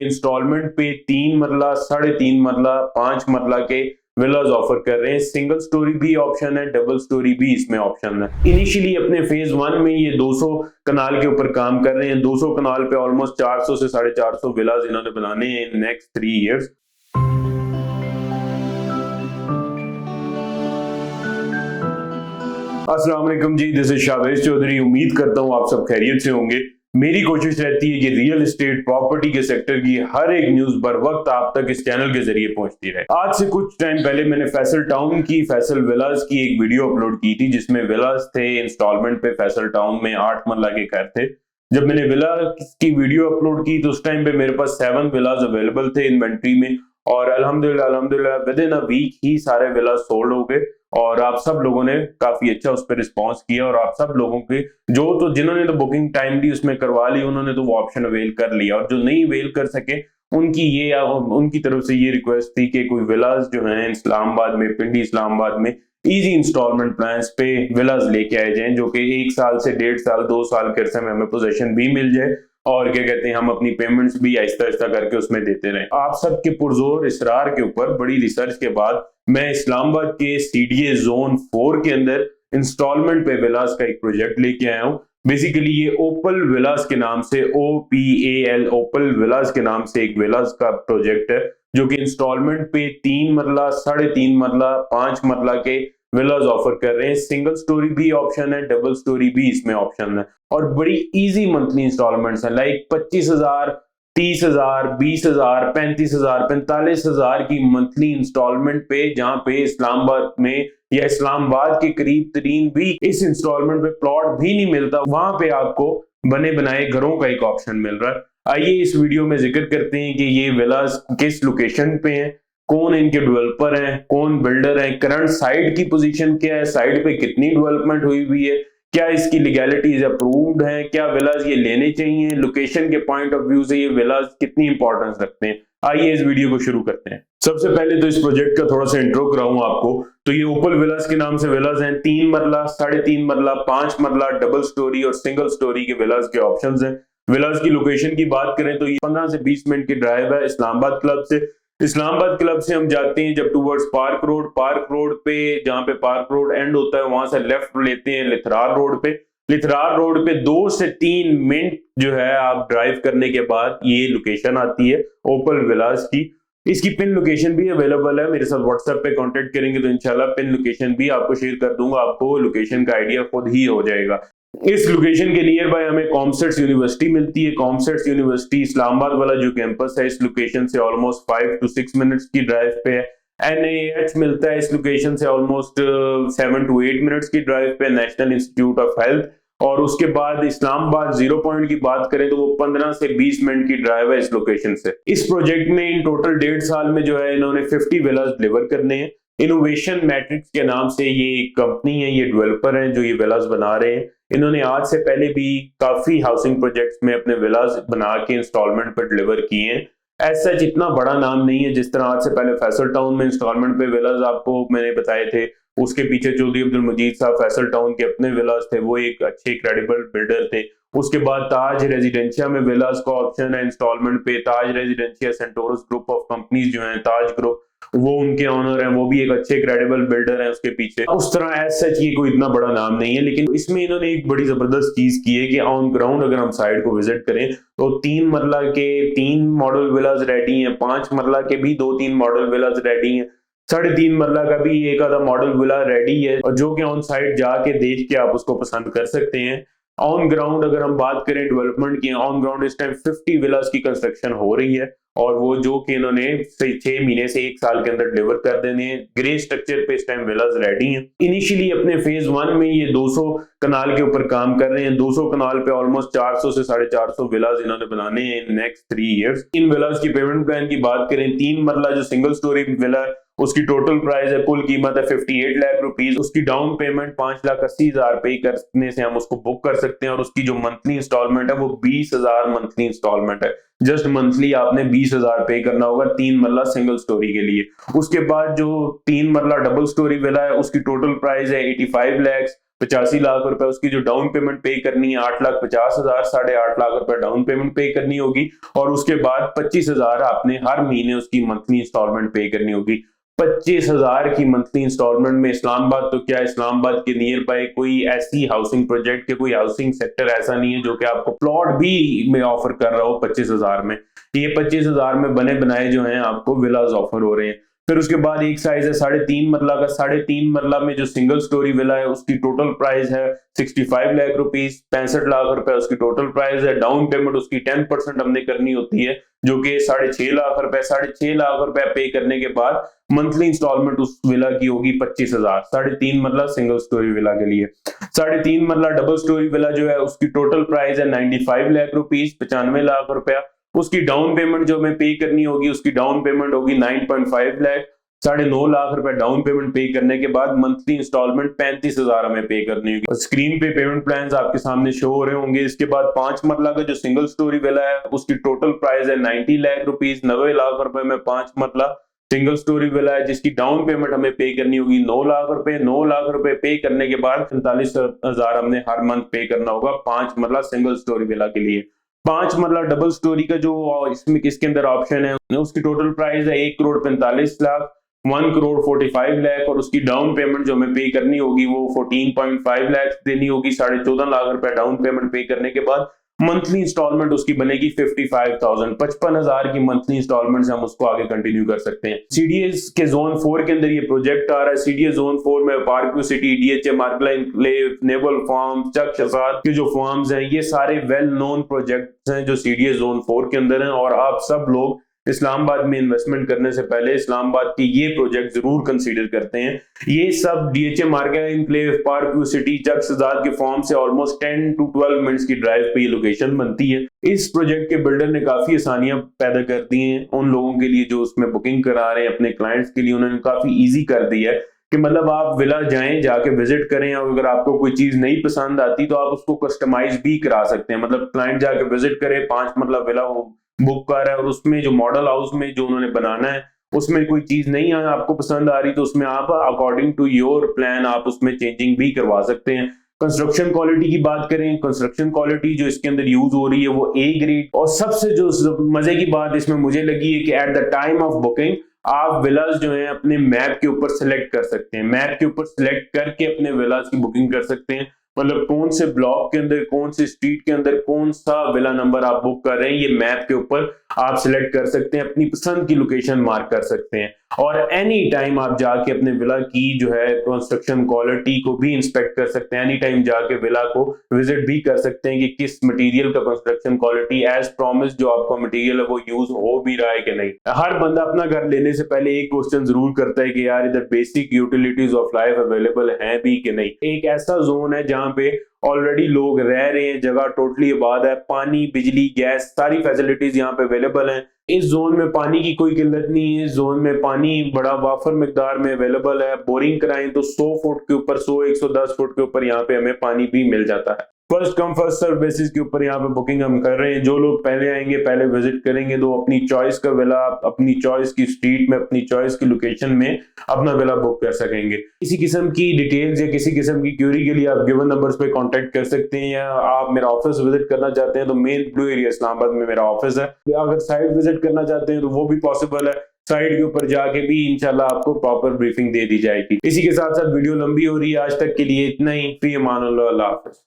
Instalment पे 3 मरला, 3.5 मरला, 5 मरला के विलाज ऑफर कर रहे हैं। सिंगल स्टोरी भी ऑप्शन है, डबल स्टोरी भी इसमें ऑप्शन है। इनिशियली अपने फेज 1 में ये 200 कनाल के ऊपर काम कर रहे हैं। 200 कनाल पे ऑलमोस्ट 400 से 450 विलाज इन्होंने बनाने हैं इन नेक्स्ट 3 इयर्स। अस्सलाम वालेकुम जी, दिस इज शाहवेज चौधरी। उम्मीद करता हूँ आप सब खैरियत से होंगे। मेरी कोशिश रहती है कि रियल एस्टेट प्रॉपर्टी के सेक्टर की हर एक न्यूज बर वक्त आप तक इस चैनल के जरिए पहुंचती रहे। आज से कुछ टाइम पहले मैंने फैसल टाउन की, फैसल विलाज की एक वीडियो अपलोड की थी जिसमें विलाज थे इंस्टॉलमेंट पे। फैसल टाउन में 8 मरला के घर थे। जब मैंने विला की वीडियो अपलोड की तो उस टाइम पे मेरे पास 7 विलाज अवेलेबल थे इन्वेंट्री में, और अल्हम्दुलिल्लाह विद इन अ वीक ही सारे विलाज सोल्ड हो गए। और आप सब लोगों ने काफी अच्छा उस पर रिस्पॉन्स किया, और आप सब लोगों के जिन्होंने तो बुकिंग टाइम दी उसमें करवा ली, उन्होंने तो वो ऑप्शन अवेल कर लिया। और जो नहीं अवेल कर सके उनकी तरफ से ये रिक्वेस्ट थी कि कोई विलाज जो है इस्लामाबाद में, पिंडी इस्लामाबाद में इजी इंस्टॉलमेंट प्लान्स पे विलाज लेके आए जाएं, जो कि 1 साल से 1.5 साल 2 साल के अरसे में हमें पोजीशन भी मिल जाए, और क्या कहते हैं हम अपनी पेमेंट्स भी आहिस्ता आहिस्ता करके उसमें देते रहे। आप सबके पुरजोर इसरार के ऊपर बड़ी रिसर्च के बाद मैं इस्लामाबाद के सीडीए जोन 4 के अंदर इंस्टॉलमेंट पे विलास का एक प्रोजेक्ट लेके आया हूँ। बेसिकली ये ओपल विलास के नाम से, OPAL ओपल विलास के नाम से एक विलास का प्रोजेक्ट है, जो कि इंस्टॉलमेंट पे 3 मरला, 3.5 मरला, 5 मरला के विलाज ऑफर कर रहे हैं। सिंगल स्टोरी भी ऑप्शन है, डबल स्टोरी भी इसमें ऑप्शन है, और बड़ी इजी मंथली इंस्टॉलमेंट्स है। लाइक 25,000, 30,000, 20,000, 35,000, 45,000 की मंथली इंस्टॉलमेंट पे, जहां पे इस्लामाबाद में या इस्लामाबाद के करीब तरीन भी इस इंस्टॉलमेंट पे प्लॉट भी नहीं मिलता, वहां पे आपको बने बनाए घरों का एक ऑप्शन मिल रहा है। आइए इस वीडियो में जिक्र करते हैं कि ये विलास किस लोकेशन पे हैं, कौन इनके डेवलपर हैं, कौन बिल्डर हैं, करंट साइट की पोजीशन क्या है, साइट पे कितनी डेवलपमेंट हुई हुई है, क्या इसकी लीगैलिटीज अप्रूव्ड है, क्या विलाज ये लेने चाहिए, लोकेशन के पॉइंट ऑफ व्यू से ये विलाज कितनी इंपॉर्टेंस रखते हैं। आइए इस वीडियो को शुरू करते हैं। सबसे पहले तो इस प्रोजेक्ट का थोड़ा सा इंट्रो कराऊं आपको। तो ये ओपल विलास के नाम से विलाज हैं। 3 मरला, 3.5 मरला, 5 मरला, डबल स्टोरी और सिंगल स्टोरी के विलाज के ऑप्शंस हैं। विलाज की लोकेशन की बात करें तो ये 15 से 20 मिनट की ड्राइव है इस्लामाबाद क्लब से। इस्लामाबाद क्लब से हम जाते हैं जब टूवर्ड्स पार्क रोड पे, जहां पे पार्क रोड एंड होता है वहां से लेफ्ट लेते हैं लिथरार रोड पे। लिथरार रोड पे 2 से 3 मिनट जो है आप ड्राइव करने के बाद ये लोकेशन आती है ओपल विलास की। इसकी पिन लोकेशन भी अवेलेबल है, मेरे साथ व्हाट्सएप पे कांटेक्ट करेंगे तो इंशाल्लाह पिन लोकेशन भी आपको शेयर कर दूंगा, आपको लोकेशन का आइडिया खुद ही हो जाएगा। इस लोकेशन के नियर बाय हमें कॉमसेट्स यूनिवर्सिटी मिलती है। कॉमसेट्स यूनिवर्सिटी इस्लामाबाद वाला जो कैंपस है, इस लोकेशन से ऑलमोस्ट 5 to 6 मिनट्स की ड्राइव पे है। NIH मिलता है इस लोकेशन से ऑलमोस्ट 7 to 8 मिनट्स की ड्राइव पे, नेशनल इंस्टीट्यूट ऑफ हेल्थ। और उसके बाद इस्लामाबाद 0 पॉइंट की बात करें तो वो 15 से 20 मिनट की ड्राइव है इस लोकेशन से। इस प्रोजेक्ट में इन टोटल 1.5 साल में जो है इन्होंने 50 विलाज डिलीवर करने हैं। इनोवेशन मैट्रिक्स के नाम से ये एक कंपनी है, ये डेवलपर हैं जो ये विलाज बना रहे हैं। इन्होंने आज से पहले भी काफी हाउसिंग प्रोजेक्ट्स में अपने विलाज बना के इंस्टॉलमेंट पर डिलीवर किए हैं। ऐसा इतना बड़ा नाम नहीं है जिस तरह आज से पहले फैसल टाउन में इंस्टॉलमेंट पे विलाज आपको मैंने बताए थे। उसके पीछे चौधरी अब्दुल मजीद साहब फैसल टाउन के अपने विलाज थे, वो एक अच्छे क्रेडिबल बिल्डर थे। उसके बाद ताज रेजिडेंशिया में विलाज का ऑप्शन है इंस्टॉलमेंट पे। Taj Residencia Centaurus group of companies जो हैं, ताज ग्रुप, वो उनके ऑनर हैं, वो भी एक अच्छे क्रेडिबल बिल्डर हैं उसके पीछे। उस तरह एज सच ये कोई इतना बड़ा नाम नहीं है, लेकिन इसमें इन्होंने एक बड़ी जबरदस्त चीज की है कि ऑन ग्राउंड अगर हम साइट को विजिट करें तो 3 मरला के 3 मॉडल विलाज रेडी हैं, 5 मरला के भी 2-3 मॉडल विलाज रेडी हैं, 3.5 मरला का भी एक आधा मॉडल विला रेडी है, और जो कि ऑन साइट जाके देख के आप उसको पसंद कर सकते हैं। ऑन ग्राउंड अगर हम बात करें डेवलपमेंट की, ऑन ग्राउंड इस टाइम 50 विलास की कंस्ट्रक्शन हो रही है, और वो जो कि इन्होंने 6 महीने से 1 साल के अंदर डिलीवर कर देने हैं। ग्रे स्ट्रक्चर पे इस टाइम विलास रेडी हैं। इनिशियली अपने फेज 1 में ये 200 कनाल के ऊपर काम कर रहे हैं। 200 कनाल पे ऑलमोस्ट 400 से 450 विलास इन्होंने बनाने हैं इन नेक्स्ट 3 इयर्स। इन विलास की पेमेंट प्लान की बात करें, 3 मरला जो सिंगल स्टोरी विला है उसकी टोटल प्राइस है, कुल कीमत है 58 लाख रुपीस। उसकी डाउन पेमेंट 5,80,000 पे करने से हम उसको बुक कर सकते हैं, और उसकी जो मंथली इंस्टॉलमेंट है वो 20,000 मंथली इंस्टॉलमेंट है। जस्ट मंथली आपने 20,000 पे करना होगा 3 मरला सिंगल स्टोरी के लिए। उसके बाद जो 3 मरला डबल स्टोरी विला है उसकी टोटल प्राइस है 85 लाख। 85 लाख रुपए। उसकी जो डाउन पेमेंट पे करनी है 8,50,000, 8.5 लाख रुपए डाउन पेमेंट पे करनी होगी और उसके बाद 25,000 आपने हर महीने उसकी मंथली इंस्टॉलमेंट पे करनी होगी। 25,000 की मंथली इंस्टॉलमेंट में इस्लामाबाद तो क्या, इस्लामाबाद के नियर बाय कोई ऐसी हाउसिंग प्रोजेक्ट के कोई हाउसिंग सेक्टर ऐसा नहीं है जो कि आपको प्लॉट भी में ऑफर कर रहा हो 25,000 में। ये 25,000 में बने बनाए जो हैं आपको विलाज ऑफर हो रहे हैं। फिर उसके बाद एक साइज है 3.5 मरला का। 3.5 मरला में जो सिंगल स्टोरी विला है उसकी टोटल प्राइस है 65 लाख रुपीस, 65 लाख रुपए उसकी टोटल प्राइस है। डाउन पेमेंट उसकी 10% हमने करनी होती है जो कि 6.5 लाख रुपए। 6.5 लाख रुपए पे करने के बाद मंथली इंस्टॉलमेंट उस विला की होगी 25,000। 3.5 मरला सिंगल स्टोरी विला के लिए। 3.5 मरला डबल स्टोरी विला जो है उसकी टोटल प्राइस है 95 लाख रुपीस, 95 लाख रुपया। उसकी डाउन पेमेंट जो हमें पे करनी होगी उसकी डाउन पेमेंट होगी 9.5 लाख। 9.5 लाख रुपए डाउन पेमेंट पे करने के बाद मंथली इंस्टॉलमेंट 35,000 हमें पे करनी होगी। स्क्रीन पे पेमेंट प्लान्स आपके सामने शो हो रहे होंगे। इसके बाद 5 मरला का जो सिंगल स्टोरी विला है उसकी टोटल प्राइस है 90 लाख रुपीस, 90 लाख रुपए में 5 मरला सिंगल स्टोरी विला है जिसकी डाउन पेमेंट हमें पे करनी होगी 9 लाख रुपए। 9 लाख रुपए पे करने के बाद 45,000 हमने हर मंथ पे करना होगा 5 मरला सिंगल स्टोरी विला के लिए। 5 मरला डबल स्टोरी का जो इसमें किसके अंदर ऑप्शन है उसकी टोटल प्राइस है 1,45,00,000, 1,45,00,000 लाख और उसकी डाउन पेमेंट जो हमें पे करनी होगी वो 14.5 लाख देनी होगी। 14.5 लाख रुपए डाउन पेमेंट पे करने के बाद मंथली इंस्टॉलमेंट उसकी बनेगी 55,000। 55,000 की मंथली इंस्टॉलमेंट से हम उसको आगे कंटिन्यू कर सकते हैं। सीडीएस के जोन 4 के अंदर ये प्रोजेक्ट आ रहा है। सीडीएस जोन 4 में पार्क सिटी, डीएचएम, आर्कलाइन, नेवल फार्म, चक शसाद के जो फार्म्स हैं ये सारे वेल नोन प्रोजेक्ट्स हैं जो सीडीएस जोन 4 के अंदर हैं। और आप सब लोग इस्लामाबाद में इन्वेस्टमेंट करने से पहले इस्लामाबाद के ये प्रोजेक्ट जरूर कंसीडर करते हैं। ये सब डीएचएम, आर्कलाइन, पार्क सिटी, चक शसाद के फॉर्म से ऑलमोस्ट 10 to 12 मिनट्स की ड्राइव पे ये लोकेशन बनती है। इस प्रोजेक्ट के बिल्डर ने काफी आसानियां पैदा कर दी हैं उन लोगों के लिए जो उसमें बुकिंग करा रहे हैं अपने क्लाइंट्स के लिए। उन्होंने काफी ईजी कर दिया है कि मतलब आप विला जाएं, जाके विजिट करें और अगर आपको कोई चीज नहीं पसंद आती तो आप उसको कस्टमाइज भी करा सकते हैं। मतलब क्लाइंट जाके विजिट करे, 5 मतलब विला बुक कर रहा है और उसमें जो मॉडल हाउस में जो उन्होंने बनाना है उसमें कोई चीज नहीं है आपको पसंद आ रही तो उसमें आप अकॉर्डिंग टू योर प्लान आप उसमें चेंजिंग भी करवा सकते हैं। कंस्ट्रक्शन क्वालिटी की बात करें, कंस्ट्रक्शन क्वालिटी जो इसके अंदर यूज हो रही है वो ए ग्रेड। और सबसे जो मजे की बात इसमें मुझे लगी है कि at the time of booking आप विलास जो है अपने मैप के ऊपर सिलेक्ट कर सकते हैं। मैप के ऊपर सिलेक्ट करके अपने विलास की बुकिंग कर सकते हैं। मतलब कौन से ब्लॉक के अंदर, कौन से स्ट्रीट के अंदर कौन सा विला नंबर आप बुक कर रहे हैं ये मैप के ऊपर आप सिलेक्ट कर सकते हैं। अपनी पसंद की लोकेशन मार्क कर सकते हैं और एनी टाइम आप जाके अपने विला की जो है कंस्ट्रक्शन क्वालिटी को भी इंस्पेक्ट कर सकते हैं। एनी टाइम जाके विला को विजिट भी कर सकते हैं कि किस मटेरियल का कंस्ट्रक्शन क्वालिटी एज प्रॉमिस जो आपका मटेरियल है वो यूज हो भी रहा है कि नहीं। हर बंदा अपना घर लेने से पहले एक क्वेश्चन जरूर करता है कि यार इधर basic utilities of life available है भी कि नहीं। एक ऐसा जोन है जहां पे ऑलरेडी लोग रह रहे हैं, जगह टोटली आबाद है, पानी, बिजली, गैस सारी फैसिलिटीज यहाँ पे अवेलेबल हैं। इस जोन में पानी की कोई किल्लत नहीं है। इस जोन में पानी बड़ा वाफर मिकदार में अवेलेबल है। बोरिंग कराएं तो 100 फुट के ऊपर, 100-110 फुट के ऊपर यहाँ पे हमें पानी भी मिल जाता है। First come first serve basis के ऊपर यहाँ पे बुकिंग हम कर रहे हैं। जो लोग पहले आएंगे, पहले विजिट करेंगे तो अपनी चॉइस का विला, अपनी चॉइस की स्ट्रीट में, अपनी चॉइस की लोकेशन में अपना विला बुक कर सकेंगे। किसी किस्म की डिटेल्स या किसी किस्म की क्यूरी के लिए आप गिवन नंबर्स पे कांटेक्ट कर सकते हैं या आप मेरा ऑफिस विजिट करना चाहते हैं तो मेन ब्लू एरिया इस्लामाबाद में मेरा ऑफिस है। अगर साइट विजिट करना चाहते हैं तो वो भी पॉसिबल है। साइट के ऊपर जाके भी इंशाल्लाह आपको प्रॉपर ब्रीफिंग दे दी जाएगी। इसी के साथ साथ वीडियो लंबी हो रही है, आज तक के लिए इतना ही। फी अमान अल्लाह, अल्लाह हाफिज।